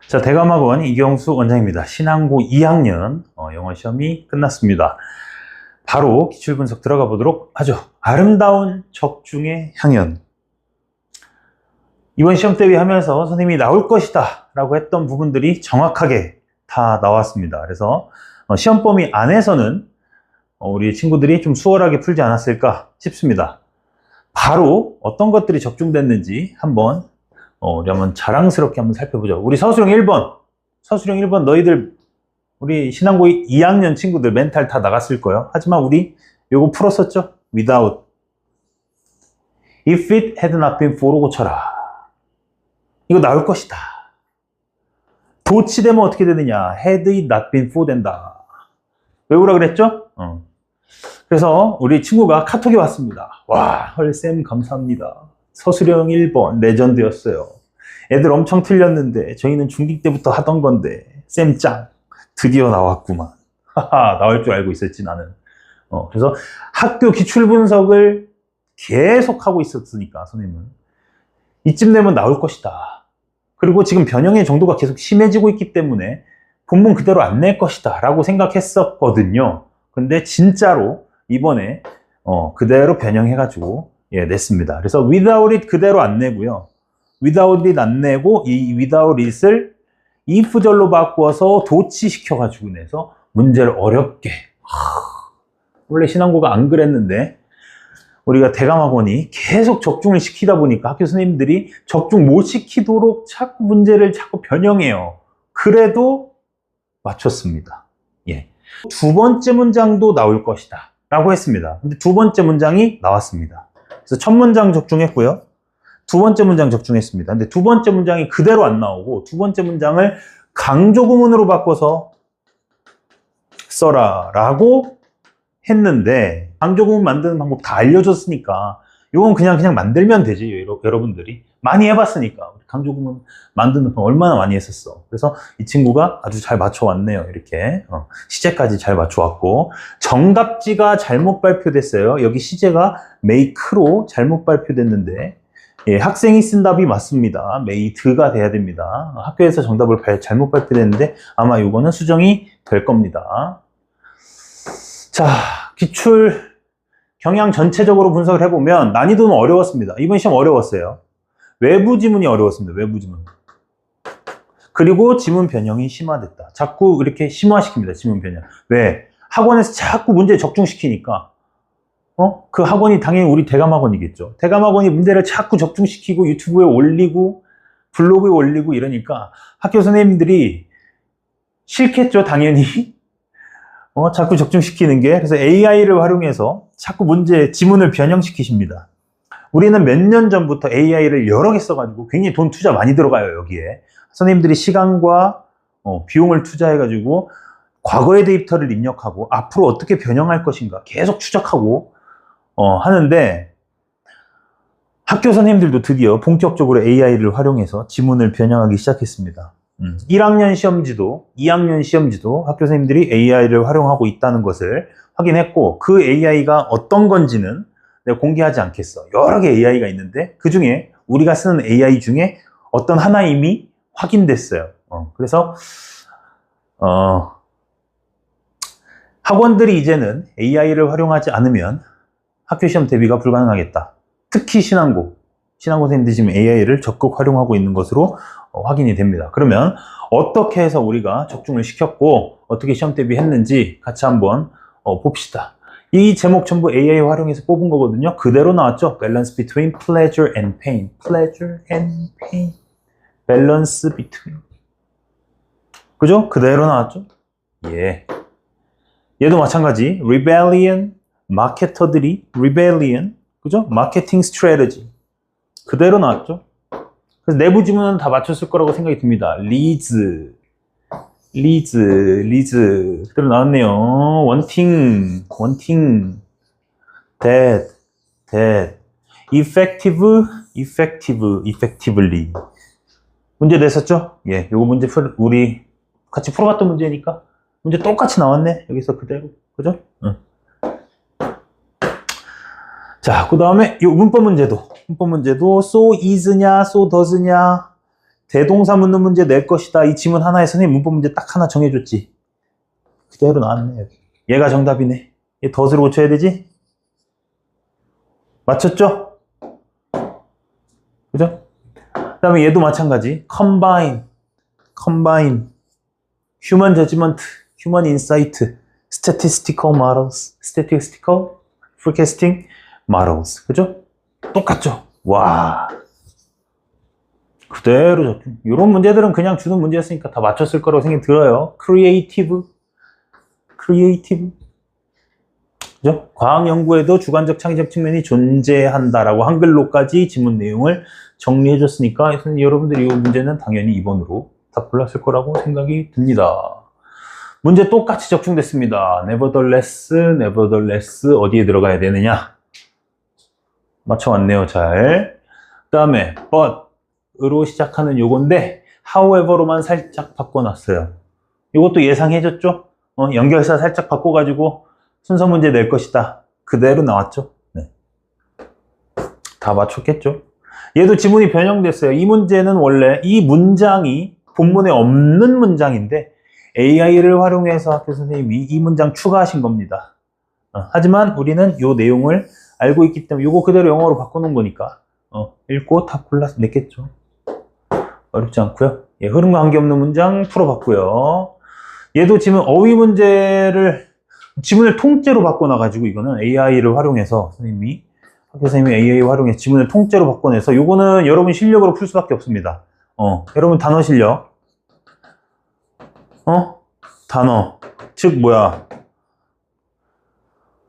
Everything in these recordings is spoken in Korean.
자, 대감학원 이경수 원장입니다. 신항고 2학년 영어 시험이 끝났습니다. 바로 기출분석 들어가 보도록 하죠. 아름다운 적중의 향연. 이번 시험 대비하면서 선생님이 나올 것이다 라고 했던 부분들이 정확하게 다 나왔습니다. 그래서 시험 범위 안에서는 우리 친구들이 좀 수월하게 풀지 않았을까 싶습니다. 바로 어떤 것들이 적중됐는지 우리 한번 자랑스럽게 한번 살펴보죠. 우리 서술형 1번 너희들 우리 신항고 2학년 친구들 멘탈 다 나갔을 거예요. 하지만 우리 요거 풀었었죠? without. if it had not been for로 고쳐라. 이거 나올 것이다. 도치되면 어떻게 되느냐? had it not been for 된다. 외우라 그랬죠? 그래서 우리 친구가 카톡이 왔습니다. 와, 헐쌤 감사합니다. 서술형 1번 레전드였어요. 애들 엄청 틀렸는데 저희는 중딩 때부터 하던 건데 쌤 짱 드디어 나왔구만. 하하, 나올 줄 알고 있었지 나는. 그래서 학교 기출 분석을 계속 하고 있었으니까 선생님은 이쯤 되면 나올 것이다. 그리고 지금 변형의 정도가 계속 심해지고 있기 때문에 본문 그대로 안 낼 것이다 라고 생각했었거든요. 근데 진짜로 이번에 그대로 변형해가지고 냈습니다. 그래서 without it 그대로 안 내고요. without it 안 내고 이 without it을 if절로 바꿔서 도치시켜가지고 내서 문제를 어렵게. 원래 신항고가 안 그랬는데 우리가 대감학원이 계속 적중을 시키다 보니까 학교 선생님들이 적중 못 시키도록 자꾸 문제를 자꾸 변형해요. 그래도 맞췄습니다. 두 번째 문장도 나올 것이다 라고 했습니다. 근데 두 번째 문장이 나왔습니다. 그래서 첫 문장 적중했고요. 두 번째 문장 적중했습니다. 근데 두 번째 문장이 그대로 안 나오고 두 번째 문장을 강조구문으로 바꿔서 써라 라고 했는데 강조구문 만드는 방법 다 알려줬으니까 이건 그냥 만들면 되지. 여러분들이 많이 해봤으니까 강조구문 만드는 방 얼마나 많이 했었어. 그래서 이 친구가 아주 잘 맞춰왔네요. 이렇게 시제까지 잘 맞춰왔고 정답지가 잘못 발표됐어요. 여기 시제가 make로 잘못 발표됐는데 학생이 쓴 답이 맞습니다. made가 돼야 됩니다. 학교에서 정답을 잘못 발표됐는데 아마 이거는 수정이 될 겁니다. 자, 기출 경향 전체적으로 분석을 해보면 난이도는 어려웠습니다. 이번 시험 어려웠어요. 외부 지문이 어려웠습니다. 외부 지문. 그리고 지문 변형이 심화됐다. 자꾸 이렇게 심화시킵니다. 지문 변형. 왜? 학원에서 자꾸 문제 적중시키니까 그 학원이 당연히 우리 대감학원이겠죠. 대감학원이 문제를 자꾸 적중시키고 유튜브에 올리고 블로그에 올리고 이러니까 학교 선생님들이 싫겠죠. 당연히. 자꾸 적중시키는 게. 그래서 AI를 활용해서 자꾸 지문을 변형시키십니다. 우리는 몇 년 전부터 AI를 여러 개 써가지고 굉장히 돈 투자 많이 들어가요, 여기에. 선생님들이 시간과 비용을 투자해가지고 과거의 데이터를 입력하고 앞으로 어떻게 변형할 것인가 계속 추적하고 하는데 학교 선생님들도 드디어 본격적으로 AI를 활용해서 지문을 변형하기 시작했습니다. 1학년 시험지도 2학년 시험지도 학교 선생님들이 AI를 활용하고 있다는 것을 확인했고 그 AI가 어떤 건지는 내가 공개하지 않겠어. 여러 개 AI가 있는데 그 중에 우리가 쓰는 AI 중에 어떤 하나 이미 확인됐어요. 그래서 학원들이 이제는 AI를 활용하지 않으면 학교 시험 대비가 불가능하겠다. 특히 신항고 선생님들이 지금 AI를 적극 활용하고 있는 것으로 확인이 됩니다. 그러면 어떻게 해서 우리가 적중을 시켰고 어떻게 시험 대비했는지 같이 한번 봅시다. 이 제목 전부 AI 활용해서 뽑은 거거든요. 그대로 나왔죠. Balance between pleasure and pain. Pleasure and pain. Balance between. 그죠? 그대로 나왔죠. 얘도 마찬가지. Rebellion. 마케터들이 Rebellion. 그죠? 마케팅 스트래티지. 그대로 나왔죠. 그래서 내부 지문은 다 맞췄을 거라고 생각이 듭니다. 리즈 그대로 나왔네요. wanting, that, effectively. 문제 냈었죠? 요거 문제 우리 같이 풀어봤던 문제니까 문제 똑같이 나왔네. 여기서 그대로. 그죠? 자, 그 다음에 이 문법 문제도 so is냐, so does냐, 대동사 묻는 문제 낼 것이다. 이 지문 하나에 선생님 문법 문제 딱 하나 정해줬지. 그대로 나왔네. 여기. 얘가 정답이네. 얘 덫으로 고쳐야 되지? 맞췄죠? 그죠? 그 다음에 얘도 마찬가지. combine, human judgment, human insight, statistical models, statistical forecasting models. 그죠? 똑같죠? 와. 그대로 적중. 이런 문제들은 그냥 주는 문제였으니까 다 맞췄을 거라고 생각이 들어요. creative. 그죠? 과학 연구에도 주관적 창의적 측면이 존재한다라고 한글로까지 지문 내용을 정리해 줬으니까 여러분들이 이 문제는 당연히 2번으로 다 골랐을 거라고 생각이 듭니다. 문제 똑같이 적중됐습니다. nevertheless 어디에 들어가야 되느냐? 맞춰왔네요, 잘. 그 다음에 but으로 시작하는 요건데 however로만 살짝 바꿔놨어요. 이것도 예상해줬죠? 연결사 살짝 바꿔가지고 순서 문제 낼 것이다. 그대로 나왔죠? 네. 다 맞췄겠죠? 얘도 지문이 변형됐어요. 이 문제는 원래 이 문장이 본문에 없는 문장인데 AI를 활용해서 학교 선생님이 이 문장 추가하신 겁니다. 하지만 우리는 이 내용을 알고 있기 때문에 이거 그대로 영어로 바꿔놓은 거니까 읽고 다 골라서 냈겠죠. 어렵지 않고요. 예, 흐름과 관계없는 문장 풀어봤고요. 얘도 지금 어휘 문제를 지문을 통째로 바꿔놔가지고 이거는 AI를 활용해서 학교 선생님이 AI 활용해서 지문을 통째로 바꿔내서 요거는 여러분 실력으로 풀 수밖에 없습니다. 여러분 단어 실력. 단어. 즉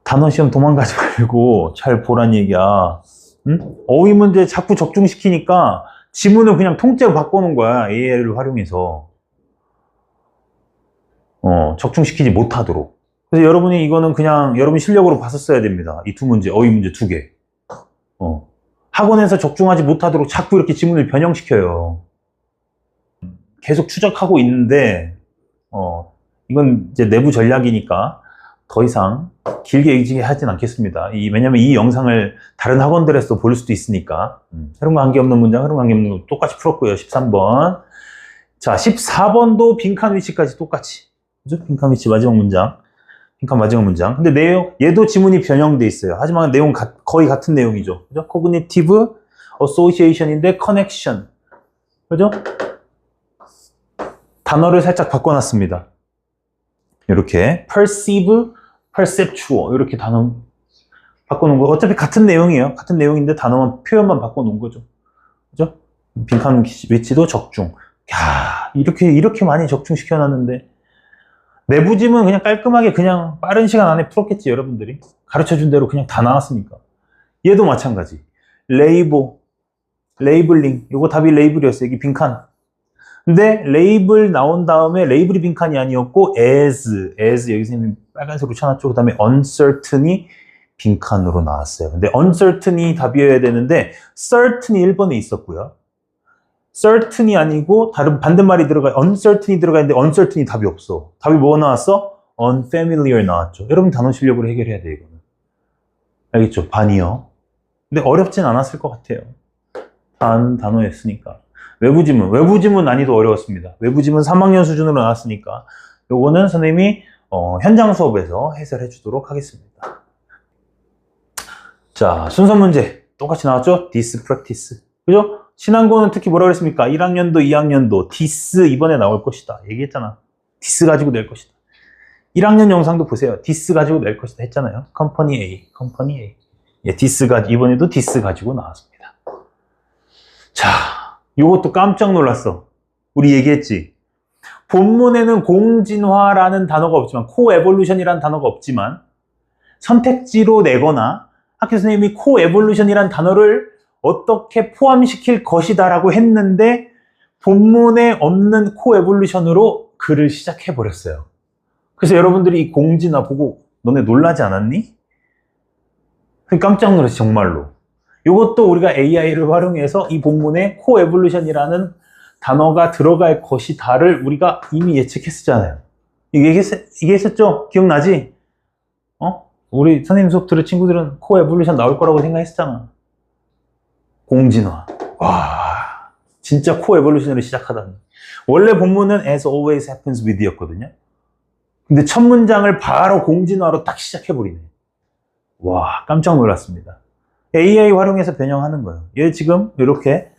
단어 시험 도망가지 말고 잘 보란 얘기야. 응? 어휘 문제 자꾸 적중시키니까 지문을 그냥 통째로 바꿔놓은 거야. AI를 활용해서. 적중시키지 못하도록. 그래서 여러분이 이거는 그냥 여러분 실력으로 봤었어야 됩니다. 이 두 문제, 어휘 문제 2개. 학원에서 적중하지 못하도록 자꾸 이렇게 지문을 변형시켜요. 계속 추적하고 있는데, 이건 이제 내부 전략이니까 더 이상 길게 얘기하진 않겠습니다. 왜냐면 이 영상을 다른 학원들에서 볼 수도 있으니까. 흐름과 관계없는 문장, 흐름과 관계없는 문장 똑같이 풀었고요. 13번. 자, 14번도 빈칸 위치까지 똑같이. 그죠? 빈칸 위치 마지막 문장. 근데 얘도 지문이 변형돼 있어요. 하지만 내용 거의 같은 내용이죠. 그죠? cognitive association인데 connection. 그죠? 단어를 살짝 바꿔놨습니다. 이렇게 perceive, perceptual 이렇게 단어 바꿔놓은 거. 어차피 같은 내용이에요. 같은 내용인데 표현만 바꿔놓은 거죠. 그죠? 빈칸 위치도 적중. 야, 이렇게 많이 적중시켜놨는데 내부 지문 그냥 깔끔하게 그냥 빠른 시간 안에 풀었겠지, 여러분들이. 가르쳐준 대로 그냥 다 나왔으니까. 얘도 마찬가지. 레이블링. 요거 답이 레이블이었어요. 여기 빈칸. 근데 레이블 나온 다음에 레이블이 빈칸이 아니었고 as 여기서 빨간색으로 쳐놨죠. 그 다음에 uncertain이 빈칸으로 나왔어요. 근데 uncertain이 답이어야 되는데 certain이 1번에 있었고요. certain이 아니고 다른 반대말이 uncertain이 들어가 있는데 uncertain이 답이 없어. 답이 뭐가 나왔어? unfamiliar 나왔죠. 여러분 단어 실력으로 해결해야 돼, 이거는. 알겠죠? 반이요. 근데 어렵진 않았을 것 같아요. 단어였으니까. 외부 지문 난이도 어려웠습니다. 외부 지문 3학년 수준으로 나왔으니까 요거는 선생님이 현장 수업에서 해설해 주도록 하겠습니다. 자, 순서 문제 똑같이 나왔죠? this practice. 그죠? 신한고는 특히 뭐라 그랬습니까? 1학년도, 2학년도 this 이번에 나올 것이다. 얘기했잖아. this 가지고 낼 것이다. 1학년 영상도 보세요. this 가지고 낼 것이다 했잖아요. 컴퍼니 A. 예, 이번에도 this 가지고 나왔습니다. 자, 이것도 깜짝 놀랐어. 우리 얘기했지. 본문에는 공진화라는 단어가 없지만, 코에볼루션이라는 단어가 없지만, 선택지로 내거나 학교 선생님이 코에볼루션이라는 단어를 어떻게 포함시킬 것이다라고 했는데 본문에 없는 코에볼루션으로 글을 시작해버렸어요. 그래서 여러분들이 이 공진화 보고 너네 놀라지 않았니? 깜짝 놀랐어, 정말로. 이것도 우리가 AI를 활용해서 이 본문에 코에볼루션이라는 단어가 들어갈 것이다를 우리가 이미 예측했었잖아요. 얘기했었죠? 기억나지? 우리 선생님 수업 들은 친구들은 코에볼루션 나올 거라고 생각했었잖아. 공진화. 와, 진짜 코 에볼루션으로 시작하다니. 원래 본문은 as always happens with 였거든요. 근데 첫 문장을 바로 공진화로 딱 시작해버리네. 와, 깜짝 놀랐습니다. AI 활용해서 변형하는 거예요. 얘 지금 이렇게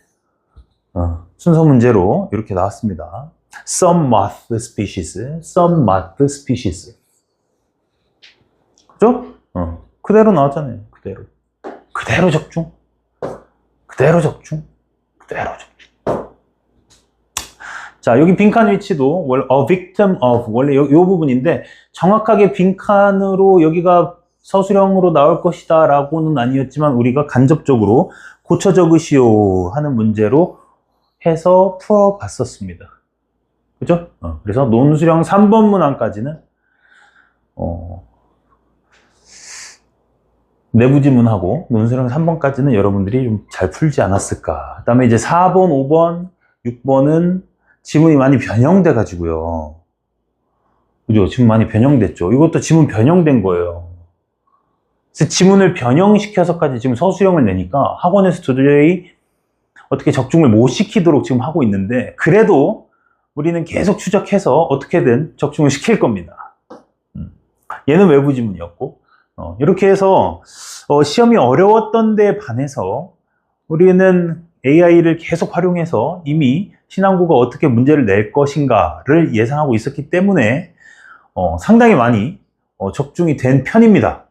순서 문제로 이렇게 나왔습니다. Some moth species, some moth species. 그죠? 그대로 나왔잖아요. 그대로. 그대로 적중. 그대로 적중. 그대로 적중. 자, 여기 빈칸 위치도 원래 a victim of 원래 요 부분인데 정확하게 빈칸으로 여기가 서술형으로 나올 것이다 라고는 아니었지만 우리가 간접적으로 고쳐 적으시오 하는 문제로 해서 풀어봤었습니다. 그죠? 그래서 논술형 3번 문항까지는 내부 지문하고 논술형 3번까지는 여러분들이 좀 잘 풀지 않았을까. 그 다음에 이제 4번, 5번, 6번은 지문이 많이 변형돼 가지고요. 그죠? 지문 많이 변형됐죠. 이것도 지문 변형된 거예요. 그래서 지문을 변형시켜서까지 지금 서술형을 내니까 학원에서 도저히 어떻게 적중을 못 시키도록 지금 하고 있는데 그래도 우리는 계속 추적해서 어떻게든 적중을 시킬 겁니다. 얘는 외부 지문이었고 이렇게 해서 시험이 어려웠던 데 반해서 우리는 AI를 계속 활용해서 이미 신앙고가 어떻게 문제를 낼 것인가를 예상하고 있었기 때문에 상당히 많이 적중이 된 편입니다.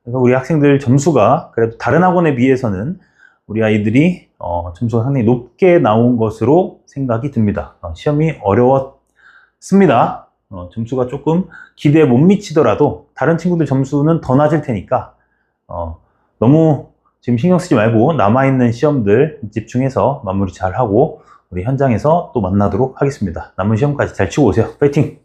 그래서 우리 학생들 점수가 그래도 다른 학원에 비해서는 우리 아이들이 점수가 상당히 높게 나온 것으로 생각이 듭니다. 시험이 어려웠습니다. 점수가 조금 기대에 못 미치더라도 다른 친구들 점수는 더 낮을 테니까 너무 지금 신경 쓰지 말고 남아있는 시험들 집중해서 마무리 잘 하고 우리 현장에서 또 만나도록 하겠습니다. 남은 시험까지 잘 치고 오세요. 파이팅!